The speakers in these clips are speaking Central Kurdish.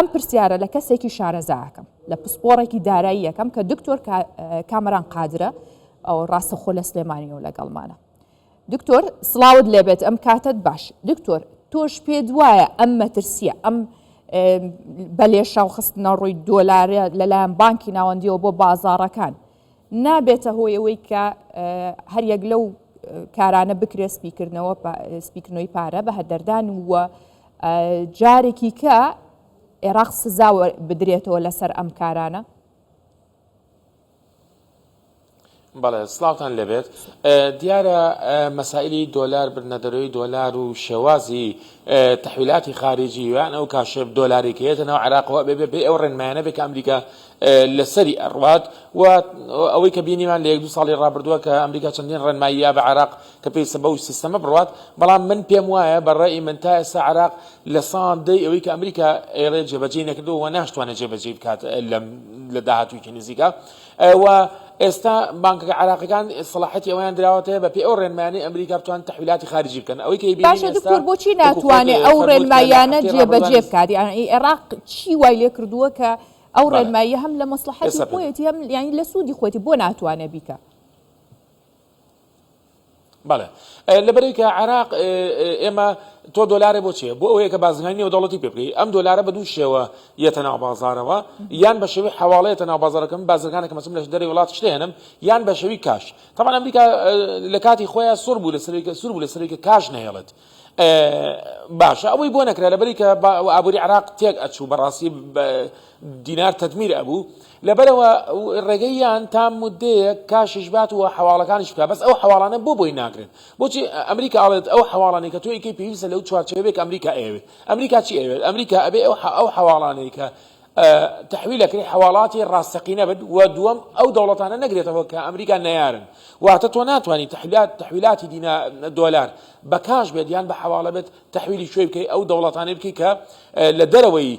ئەم پرسیارە لە کەسێکی شارەزاکەم لە پسپۆڕێکی دارایی یەکەم کە دکتۆر کامەران قادرە ئەو ڕاستەخۆ لە سلێمانیەوە لەگەڵمانە. دکتۆر سڵاوت لێبێت ئەم کاتت باش. دکتۆر تۆش پێت وایە ئەم مەترسیە ئەم بەلێشاو خستنە ڕووی دۆلارە لەلایەن بانکی ناوەندیەوە بۆ بازاڕەکان نابێتە هۆی ئەوەی کە هەر یەک لەو کارانە بکرێ سپیکردنەوەی پارە بە هەدەردان وە جارێکی کە عێراق سزاوە بدرێتەوە لەسەر ئەم کارانە؟ بەڵێ سڵاوتان لەبێت. دیارە مەسائلی دۆلار بردنەدەرەوەی دۆلار و شێوازی تەحویلاتی خارجی یان ئەو کاشف دۆلاریکەیەتەوە عێراقەوە بێ ئەو ڕێنمایانە بێ کە ئەمریکا لەسەری ئەڕوات و ئەوەی کە بینیمان لە 1-2 ساڵی ڕابردووە کە ئەمریکا چەندین ڕێنماییە بە عێراق کە پێی سەبە و سیستەمە بڕوات. بەڵام من پێم وایە بەڕێی من تا ئێستا عێراق لە ساڵدەی ئەوەی کە ئەمریکا ئێرە جێبەجێ نەکردووە و ناشتوانێت جێبەجێ بکات لە داهاتووی نزیکە و ئێستا بانکە عێراقیەکان سەلاحەتی ئەویان دراوەتەیە بە پێی ئەو ڕێنمایانەی ئەمریکا بتوان تەحویلاتی خارجی بکەن. ئەوەی کە باشە دکتۆر بۆچی ناتوانێت ئەو ڕێنمایانە جێبەجێ بکات؟ عێراق چی وای لێ کردووە کە ئەو ڕێنماییە هەم لە مەسلحەتی خۆیەتی هەم یانی لە سوودی خۆیەتی بۆ ناتوانێت بیکە؟ بەڵێ لەبەرەوەی کە عێراق ئێمە تۆ دۆلارێ بۆ چیە؟ بۆ ئەوەیە کە بازرگانی نێودەوڵەتی پێ بکەی. ئەم دۆلارە بە دوو شێوە یەتە ناو بازارەوە، یان بە شێوەی حەواڵەیەتە ناو بازارەکەم بازرگانێکە مەسەڵەن لە دەرەوەی وڵات شتێنم، یان بە شێوەی کاش. طبعا ئەمریکا لە کاتی خۆیان سوور بوو لەسەرەوەی کە کاش نەهێڵێت. باشە ئەوەی بۆ نەکرا لەبەری کە ئابووری عێراق تێک ئەچوو بەڕاستی دینار تەدمیر ئەبوو لەبەرەوە ڕێگەیان تا مودەیە کاشش بات و حواڵەکانیش بکات، بەس ئەو حواڵانە بۆی ناگرن. بۆچی ئەمریکا ئاڵێت ئەو حواڵانەی کە تۆ ئیکەی پێویستە لەو چوارچێوەیەک ئەمریکا ئەوێت. ئەمریکا چی ئەوێت؟ ئەمریکا ئەبێ ئەو حواڵانەی کە تحویلەکەی حواڵاتی ڕاستەقینە بن و دووەم ئەو دەوڵەتانە نەگرێتەوە کە ئەمریکا نەیارن. واتە تۆ ناتوانانی تحویلاتی دۆلار بە کاش بێت یان بە حواڵە بێت تحویلی شوێ بکەی ئەو دەوڵەتانەی بکەی کە لە دەرەوەی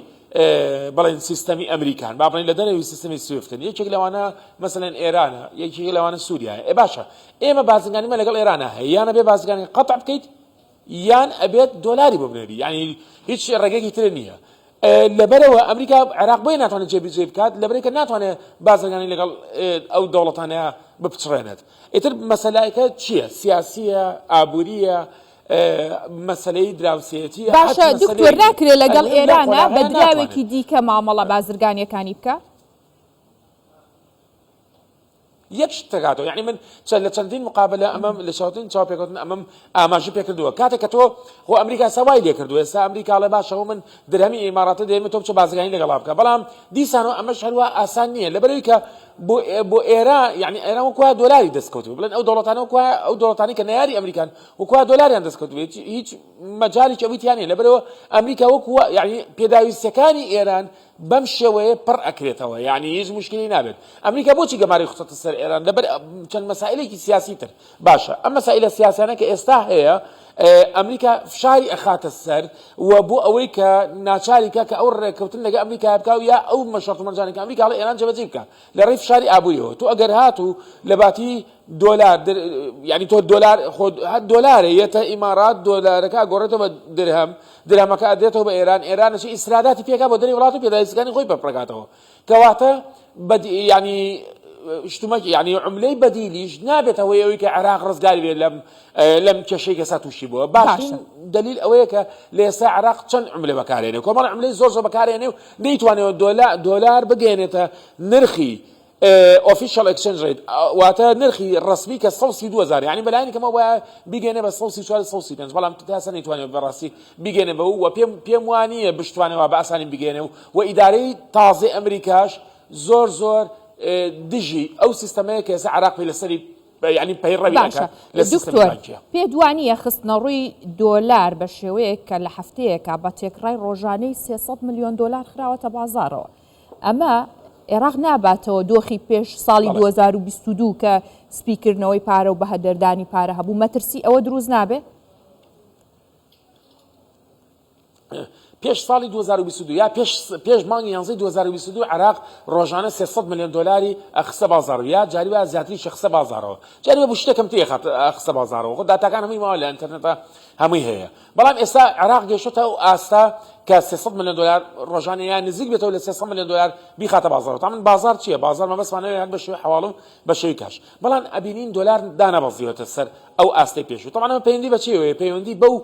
بەڵێن سیستەمی ئەمریکان با بڵێن لە دەرەوەی سیستەمی سویفتن. یەکێک لەوانە مەسەڵەن ئێرانە، یەکێک لەوانە سووریایە. باشە ئێمە بازرگانیمە لەگەڵ ئێرانە هەیە، یانە بێ بازرگانی قەتع بکەیت یان ئەبێت دۆلاری بۆ بنێری، یعنی هیچ ڕێگەیەکی تر نییە. لەبەرەوە ئەمریکا عێراق بۆی ناتوانێت جێبەجێ بکات لەبەرەوەی کە ناتوانێت بازرگانی لەگەڵ ئەو دەوڵەتانەیە بپچڕێنێت. ئیتر مەسەلایەکە چییە؟ سیاسیە، ئابووریە، مەسەلەی دراوسێتی. باشە دکتۆر ناکرێت لەگەڵ ئێرانە بە دراوێکی دیکە مامەڵە بازرگانیەکانی بکە؟ یەک شتەکاتەوە، یعنی من لە چەندین مقابلە ئەمەم لە چاوترین چاوپێکەوتن ئەمەم ئاماژە پێکردووە کاتێک کە تۆ خۆ ئەمریکا سەوای لێ کردووە. ئێستا ئەمریکا لە باشەوە من درهەمی ئیماراتە دێمە تۆ بچە بازرگانی لەگەڵا بکە، بەڵام دیسانەوە ئەمەش هەروە ئاسان نییە لەبەرەوەی کە بۆ ئێران یعنی ئێران وەکوە دۆلاری دەستکەوتووە بڵێن ئەو دەوڵەتانە وەکوە ئەو دەوڵەتانی کە نەیاری ئەمریکان وەکوە دۆلاریان دەستکەوتووە هیچ مەجالی ئەویتیان نیە. لەبەرەوە ئەمریکا وەکوە یعنی پێداویستەکانی ئێران بەم شێوەیە پڕ ئەکرێتەوە، یعنی هیچ مشکلی نابێت. ئەمریکا بۆچی گەماری خوستە سەر ئێران؟ لەبەر چەند مەسائلێکی سیاسی تر. باشە ئەم مەسائلە سیاسیانە کە ئێستا هەیە ئەمریکا فشاری ئەخاتە سەر و بۆ ئەوەی کە ناچاریکە کە ئەو ڕێککەوتن لەگە ئەمریکا بکاو یا ئەو مەشەڕت و مەرجانێک ئەمریکا لە ئێران جێبەجێ بکە لە ڕێی فشاری ئابووریەوە. تۆ ئەگەر هاتوو لە باتی دۆلار یعنی تۆ دۆلار دۆلارە یەتە ئیمارات دۆلارەکە گۆڕێتەوە بە درهەمەکە ئەدێتەوە بە ئێران چی ئیسراداتی پێکا بۆ دەری وڵات و پێداویستەکانی خۆی بەپڕکاتەوە کەواتە ینی شتومەکی یعنی عملەی بەدیلیش نابێتەوە ئەوەی کە عێراق ڕزگاری بێت لەم کێشەی کە تووشی بووە. باشترین دلیل ئەوەیە کە لە ئێستا عێراق چەند عملە بەکارێنێ کۆمەڵ عملەی زۆر بەکارێنێ و نەیتوانێت دۆلار بگەێنێتە نرخی official exchange rate واتە نرخی ڕسمی کە 132,000 یعنی بەلایانی کەمە وایە بیگەێنێ بە 135 بەڵام تاسە نەیتوانێت بەڕاستی بیگەێنێ بە و پێم وانییە بشتوانەوە بە ئاسانی بیگەێنێ و ئیدارەی تازە ئەمریکاش زۆر دژی ئەو سیستەمەیە کە ئێستا عێراق پێی لەسەری یعنی پەیڕەویەکە لە سیستەمی بانکیە. پێ دوانیە خستنە ڕووی دۆلار بە شێوەیەک کە لە هەفتەیەکە بە تێکڕای ڕۆژانەی 300 ملیۆن دۆلار خراوەتە بازارەوە. ئەمە عێراق ناباتەوە دۆخی پێش ساڵی 2022 کە سپیکردنەوەی پارە و بەهەدەردانی پارە هەبوو مەترسی ئەوە دروست نابێ؟ پێش ساڵی 2022 یا پێش مانگی 2022 عراق ڕۆژانە 300 ملیۆن دلاری ئەخسە بازار یا جاری وایە زیاتری شخصە بازارەوە جاری بۆ شتێکم تێخات ئەخسە بازارەوە خۆ داتاکان هەمووی ماوە لە ئینتەرنێتە هەمووی هەیە بەڵام ئێستا عراق گەیشتە ئەو ئاستا کە 300 ملیۆن دلار ڕۆژانە یان نزیک بێتەوە لە 300 ملیۆن دلار بیخاتە بازارەوە تا من بازار چییە بازار مەبەستمانەوە بە شێوەی حواڵە و بە شێوەی کاش بەڵام ئەبینین دلار دانەبەزیوەتە سەر ئەو ئاستی پێشوو تەمانە پەیوەندی بە چیەوەیە پەیوەندی بەو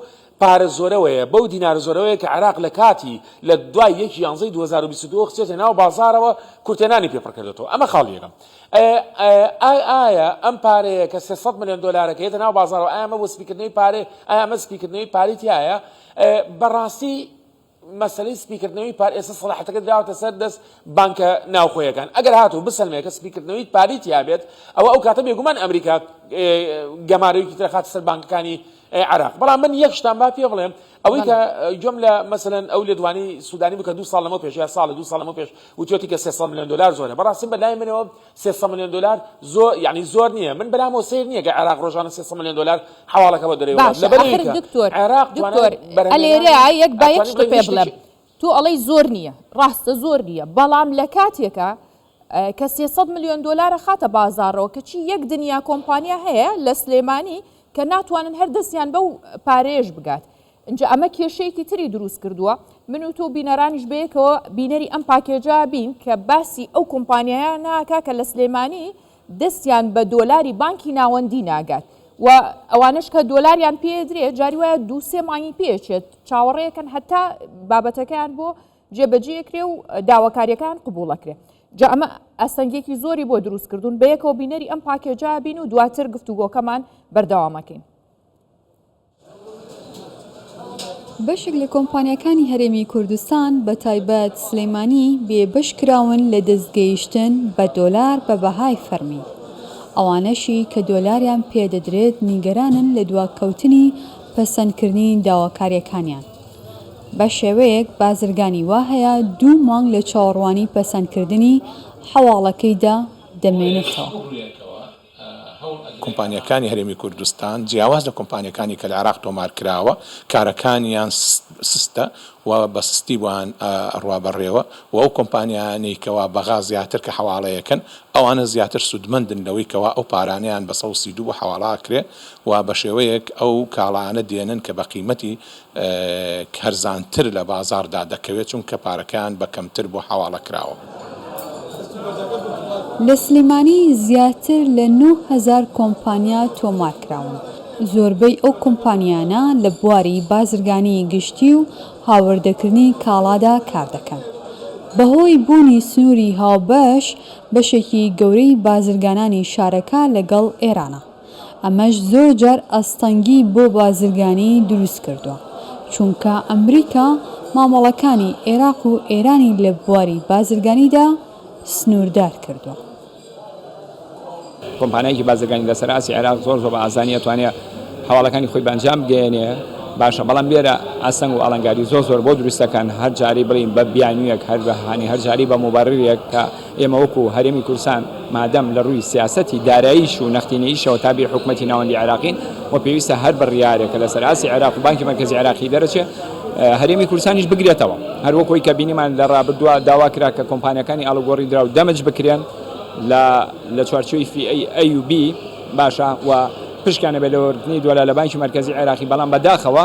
پارە زۆرەوەیە بەو دینارە زۆرەوەیە کە عراق لە کاتی لە دوای 1 یانزەی 2022 خچێتە ناو بازارەوە کورتێنانی پێپڕکردێتەوە ئەمە خاڵیەکەم ئایا ئەم پارەیە کە 300 ملیۆن دلارەکە هێتە ناو بازارەوە ئایا ئەمە بۆ سپیکردنەوەی پارێ ئایا ئەمە سپیکردنەوەی پارێتیایە بەڕاستی مەسەلەی سپیکردنەوەی پار ئێستا سەلاحەتەکە دراوەتە سەر دەست بانکە ناوخۆیەکان ئەگەر هاتوو بسەلمێ کە سپیکردنەوەی پاریتی یابێت ئەوە ئەو کاتە بێگومان ئەمریکا گەمارەیەکی ترخاتە سەر بانکەکانی عراق بەڵام من یەک شتان با پێ بڵێم ئەوەی کە جۆم لە مەسەلەن ئەو لێدوانی سوودانی بکە 2 ساڵ لەمە پێش یا ساڵ 2 ساڵ لەمە پێش وتیۆتی کە 300 ملیۆن دلار زۆرە بەڕاستی بەلای منەوە 300 ملیۆن دلار زۆر یعنی زۆر نییە من بەلامەوە سیر نییە کە عراق ڕۆژانە 300 ملیۆن دلار حواڵەکە بە دەرەوە لەبەرەوەی دکتۆر عراق ئەلێرە یەک با یەک شت پێ بڵێم تو ئەڵەی زۆر نییە ڕاستە زۆر نییە بەڵام لە کاتێکە کە 300 ملیۆن دلارە خاتە بازارەوە کەچی یەک دنیا کۆمپانیا هەیە لە سلێمانی کە ناتوانن هەر دەستیان بەو پارێژ بگات اینجا ئەمە کێشەیەکی تری دروست کردووە من و تۆ بینەرانیش بەیەکەوە بینەری ئەم پاکێجا بین کە باسی ئەو کۆمپانیایە ناکا کە لە سلێمانی دەستیان بە دۆلاری بانکی ناوەندی ناگات و ئەوانش کە دۆلاریان پێدرێت جاری وایە 2-3 مانگی پێچێت چاوەڕێیەکەن هەتا بابەتەکەیان بۆ جێبەجێکرێ و داواکاریەکان قبوڵەکرێ جا ئەمە ئەستەنگێکی زۆری بۆ دروستکردون بەیەکەوە بینەری ئەم پاکێجا بین و دواتر گفتوگۆکەمان بەردەوامەکەین بەشێک لە کۆمپانیەکانی هەرێمی کوردستان بە تایبەت سلەیمانی بێبەش کراون لە دەستگەیشتن بە دۆلار بە بەهای فەرمی ئەوانەشی کە دۆلاریان پێدەدرێت نیگەرانن لە دواکەوتنی پەسەندکردنی داواکاریەکانیان بە شێوەیەک بازرگانی وا هەیە 2 مانگ لە چاوەڕوانی پەسەندکردنی حواڵەکەیدا دەمێنێتەوە کۆمپانیەکانی هەرێمی کوردستان جیاواز لە کۆمپانیەکانی کە لە عراق تۆمار کراوە کارەکانیان سستە و بە سستی وان ڕوابەڕێوە و ئەو کۆمپانیانەی کەوا بەغا زیاتر کە حواڵەیەکەن ئەوانە زیاتر سودمەندن لەوەی کەوا ئەو پارانیان بە 132 بۆ حواڵاکرێ و بە شێوەیەک ئەو کاڵانە دێنن کە بە قیمەتی هەرزانتر لە بازاردا دەکەوێت چونکە پارەکان بە کەمتر بۆ حواڵە کراوە لە سلێمانی زیاتر لە 9,000 کۆمپانیا تۆمار کراون زۆربەی ئەو کۆمپانیانە لە بواری بازرگانی گشتی و هاوردەکردنی کاڵادا کار دەکەن بەهۆی بوونی سنووری هاوبەش بەشێکی گەورەی بازرگانانی شارەکە لەگەڵ ئێرانە ئەمەش زۆر جار ئەستەنگی بۆ بازرگانی دروست کردووە چونکە ئەمریکا مامەڵەکانی عێراق و ئێرانی لە بواری بازرگانیدا سنووردار کردووە کۆمپانیایەکی بازرگانی لەسەر ئاسی عێراق زۆر بە ئازانی ئەتوانێت حواڵەکانی خۆی بەنجام بگەێنێ باشە بەڵام لێرە ئەسەنگ و ئەڵەنگاری زۆر بۆ دروستەکان هەر جاری بڵین بە بیانوویەک هەر بەهانی هەر جاری بە مبەڕێک کە ئێمە وەکو هەرێمی کوردستان مادەم لە ڕووی سیاسەتی داراییش و نەختینەییشەوە تابع حکومەتی ناوەندی عێراقین و پێویستە هەر بڕیارێکە لەسەر ئاسی عێراق و بانکی مرکزی عێراقی دەرەچێت هەرێمی کوردستانیش بگرێتەوە هەر وەکۆی کە بینیمان لە ڕابردووە داوا کرا کە کۆمپانیەکانی ئاڵوگۆڕی درا و دەمج بکرێن لە چوارچۆی FIA و B باشە و پشکانە بە لەوەردنی دۆلار لە بانکی مرکزی عێراقی بەڵام بەداخەوە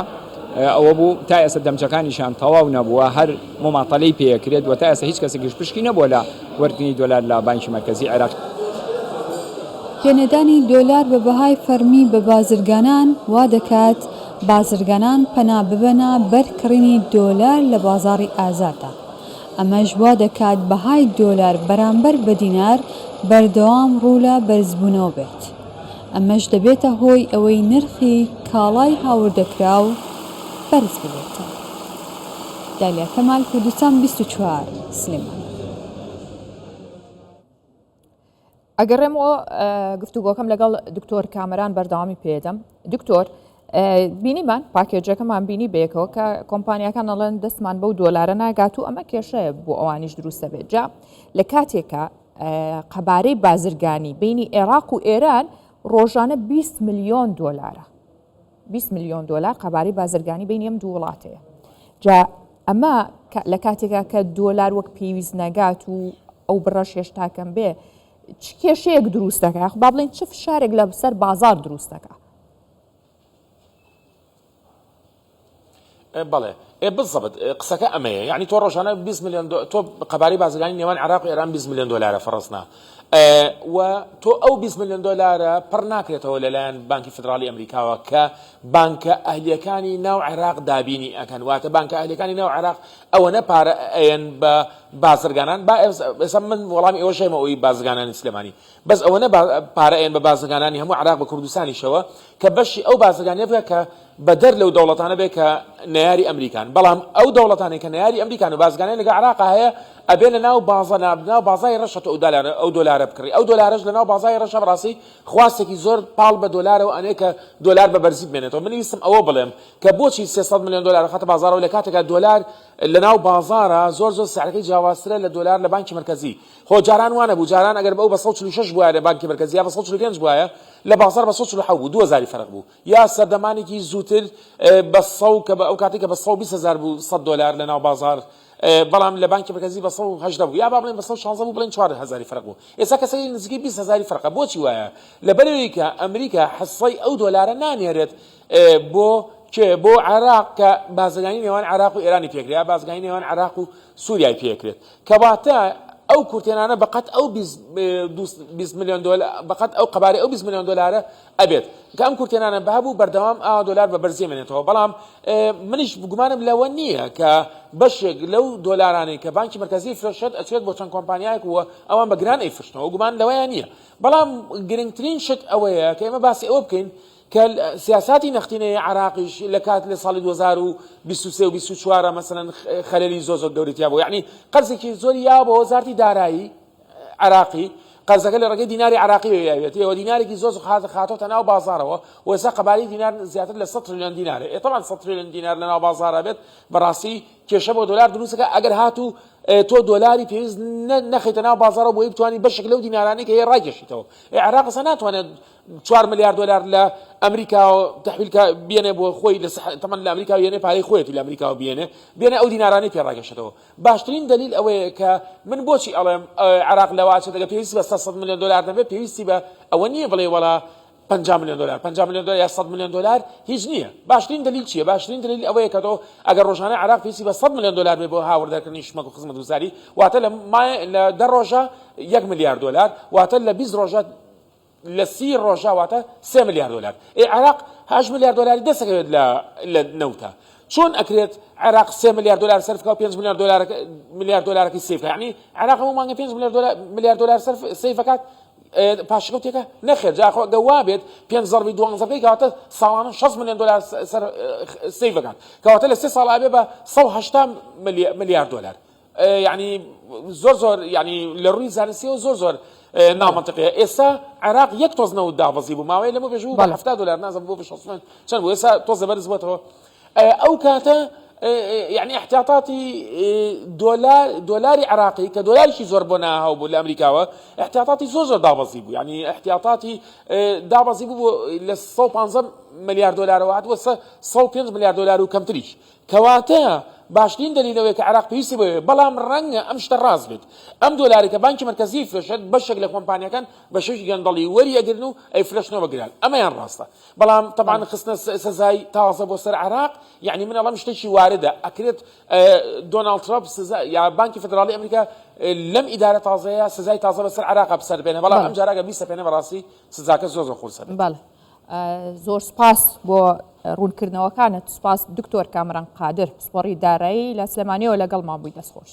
ئەوە بوو تا ئێستا دەمچەکانیشان تەواو نەبووە هەر مماطەلەی پێکرێت و تا ئێستا هیچ کەسێکیش پشکی نەبووە لە وەردنی دۆلار لە بانکی مرکزی عێراق هێنەدانی دۆلار بە بەهای فەرمی بە بازرگانان وا دەکات بازرگانان پەنا ببەنە بەرکڕینی دۆلار لە بازاڕی ئازاددا ئەمەش وا دەکات بەهای دۆلار بەرامبەر بە دینار بەردەوام ڕوو لە بەرزبوونەوە بێت ئەمەش دەبێتە هۆی ئەوەی نرخی کاڵای هاوردەکراو بەرز ببێتە دالیا کەمال کوردستان 24 سلێمان ئەگەڕێمەوە گفتوگۆکەم لەگەڵ دکتۆر کامەران بەردەوامی پێدەم دکتۆر بینیمان پاکێجەکەمان بینی بێکەوە کە کۆمپانیەکان ئەڵێن دەستمان بەو دۆلارە ناگات و ئەمە کێشەیە بۆ ئەوانیش دروستە بێت جا لە کاتێکە قەبارەی بازرگانی بینی عێراق و ئێران ڕۆژانە 20 ملیۆن دۆلارە 20 ملیۆن دۆلار قەبارەی بازرگانی بینی ئەم دوو وڵاتەیە جا ئەمە لە کاتێکا کە دۆلار وەک پێویست نەگات و ئەو بڕەش هێشتاکەم بێ چ کێشەیەک دروست دەکات با بڵێن چ فشارێک لە سەر بازار دروست دەکات؟ بەڵێ بالضبط قسەکە ئەمەیە یعنی تۆ ڕۆژانە 20 میلیۆن تۆ قەبارەی بازرگانی نێوان عێراق و ئێران 20 میلیۆن دلارە فەڕستنا و تۆ ئەو 20 میلیۆن دلارە پڕ ناکرێتەوە لەلایەن بانکی فدرالی ئەمریکاوە کە بانکە ئەهلیەکانی ناو عێراق دابینی ئەکەن واتە بانکە ئەهلیەکانی ناو عێراق ئەوەنە پارە ئەیەن بە بازرگانان ئێستا من وەڵامی ئەوە شەیمە ئەوی بازرگانانی سلێمانی بەس ئەوەنە پارە ئەیەن بە بازرگانانی هەموو عێراق بە کوردستانیشەوە کە بەشی ئەو بازرگانیە بکە کە بەدەر لەو دەوڵەتانە بێ کە نەیاری ئەمریکان بەڵام ئەو دەوڵەتانی کە نەیاری ئەمریکان و بازرگانیان لەگە عێراقا هەیە ئەبێ لە ناو ناو بازای ڕەشەوە ئەو دۆلارە بکڕی ئەو دۆلارەش لە ناو بازای ڕەشە بەڕاستی خواستێکی زۆر پاڵ بە دۆلارەوە ئەنێ کە دۆلار بە بەرزی بمێنێتەوە من ویستم ئەوە بڵێم کە بۆچی 300 میلیۆن دلار خاتە بازارەوە لە کاتێکا دۆلار لە ناو بازارە زۆر سعرەکەی جیاوازترە لە دۆلار لە بانکی مرکزی خۆ جاران وانە بوو جاران ئەگەر بەو بە 146 بووە لە بانکی مرکزی یا بە 145 بووە لە بازار بە 147 بوو 2000 فەرق بوو یا سەردەمانێکی زووتر بە 100 کە ئەو کاتێک کە بە 120,000 بوو 100 دلار لە ناو بازار بەڵام لە بانکی مرکزی بە 118 بوو یا با بڵێن بە 116 بوو بڵێن 4000 فەرق بوو ئێستا کەسەی نزیکی 20000 فەرقە بۆچی وایە لەبەرەوەی کە ئەمریکا حەسەی ئەو دۆلارە نانێرێت بۆ عێراق کە بازرگانی نێوان عێراق و ئێرانی پێکرێت بازرگانی نێوان عێراق و سووریای پێکرێت کەواتە ئەو کورتێنانە بەقەت ئەو 20 میلیۆن دلار بەقەت ئەو قەبارەی ئەو 20 میلیۆن دلارە ئەبێت کە ئەم کورتێنانە بەهبوو بەردەوام دۆلار بە بەرزی مێنێتەوە بەڵام منیش گومانم لەوە نییە کە بەشێک لەو دۆلارانەی کە بانکی مرکزی فرۆشت ئەچێت بۆ چەند کۆمپانیایەک وە ئەوان بە گران ئەیفرشتنەوە گومان لەوەیان نییە بەڵام گرنگترین شت ئەوەیە کە ئێمە باسی ئەوە بکەین کە سیاساتی نەختینەی عراقیش لە کات لە ساڵی 2023 و 24 مثلا خەلەلی زۆر گەورەتیا بوو یعنی قەرزێکی زۆر یا بۆ وەزارەتی دارایی عراقی قەرزەکە لە ڕێگەی دیناری عراقی وێتەوە دینارێکی زۆر خاتۆتە ناو بازارەوە و ئێستا قەبارەی دینار زیاتر لە 100 تریلیۆن دینارە طبعا 100 تریلیۆن دینار لە ناو بازارە بێت بەڕاستی کێشە بۆ دۆلار دروستەکە ئەگەر هاتوو تۆ دۆلاری پێویست نەخیتە ناو بازارەوە بۆی بتوانانی بەشێک لەو دینارانەی کە هەیە ڕاگەشیتەوە عێراق ئەستا ناتوانێت 4 ملیار دلار لە ئەمریکا تحویلکە بێنێ بۆ خۆی تەمەن لە ئەمریکا بێنێ پارەی خۆیەتی لە ئەمریکا بێنێ ئەو دینارانەی پێڕاگەشێتەوە باشترین دلیل ئەوەیە کە من بۆچی ئەڵێم عێراق لەواچێت دەگە پێویستی بە 100 میلیۆن دلار دەبێت پێویستی بە ئەوە نییە بڵێ وەڵا 50 میلیۆن دلار 50 میلیۆن دلار یا 100 میلیۆن دلار هیچ نییە باشترین دلیل چییە باشترین دلیل ئەوەیە کە تۆ ئەگەر ڕۆژانە عێراق پێویستی بە 100 میلیۆن دلار بێ بۆ هاوردەکردنی شمەک و خزمەتگوزاری واتە لە 10 ڕۆژە 1 میلیارد دلار واتە لە 20 ڕۆژە لە 30 ڕۆژە واتە 3 میلیارد دلار عێراق 8 میلیارد دلاری دەسەکەوێت لە نەوتە چۆن ئەکرێت عێراق 3 میلیارد دلار سەرفکە و 5 میلیارد دلارەکەی سیفکە یعنی عێراق هەموو مانگە 5 میلیارد دلار سیفەکات پاشکەوتێکە نەخێت جاخۆ گەوا بێت 5 ضربی 12 کەواتە ساڵانە 6 میلیۆن دلار سیفەکات کەواتە لە 3 ساڵ ئەبێ بە 180 میلیارد دلار یعنی زۆر یعنی لە ڕووی زانستیەوە زۆر نامەنتقەیە ئێستا عێراق یەک تۆز نەوت دابەزی بوو ماوەیە لەمە پێش بوو بە 70 دلار نازم بۆ بە 60 چەند بوو ئێستا تۆزە بەرز بووەتەوە ئەو کاتە يعني احتياطاتي دولاري عراقي كدولاري شي زور بنا هاو بو لامريكا احتياطاتي زور دابزي بو يعني احتياطاتي دابزي بو ل 115 مليار دولار واحد و 105 مليار دولار وكم تريش كواتا باشترین دلیلەوەی کە عێراق پێویستی بێ بەڵام ڕەنگە ئەم شتە ڕاست بێت ئەم دۆلاری کە بانکی مرکزی فرۆشێت بەشێک لە کۆمپانیەکان بە شێوەیەکی گەندەڵی وەریەگرن و ئەیفرۆشنەوە بەگران ئەمەیان ڕاستە بەڵام طبعا خستنە سزای تازە بۆ سەر عێراق یعنی من ئەڵەم شتێکی واردە ئەکرێت دۆناڵد ترامپ یا بانکی فدرالی ئەمریکا لەم ئیدارە تازەیە سزای تازە بەسەر عێراق بسەر بێنێ بەڵام ئەم جارە ئەگەر بیستە پێێنە بەڕاستی سزاکە زۆر خورسە بەڵێ زۆر سپاس بۆ ڕوونکردنەوەکانت سپاس دکتۆر کامران قادر پسپۆڕی دارایی لە سلێمانیەوە لەگەڵ مابووی دەستخۆش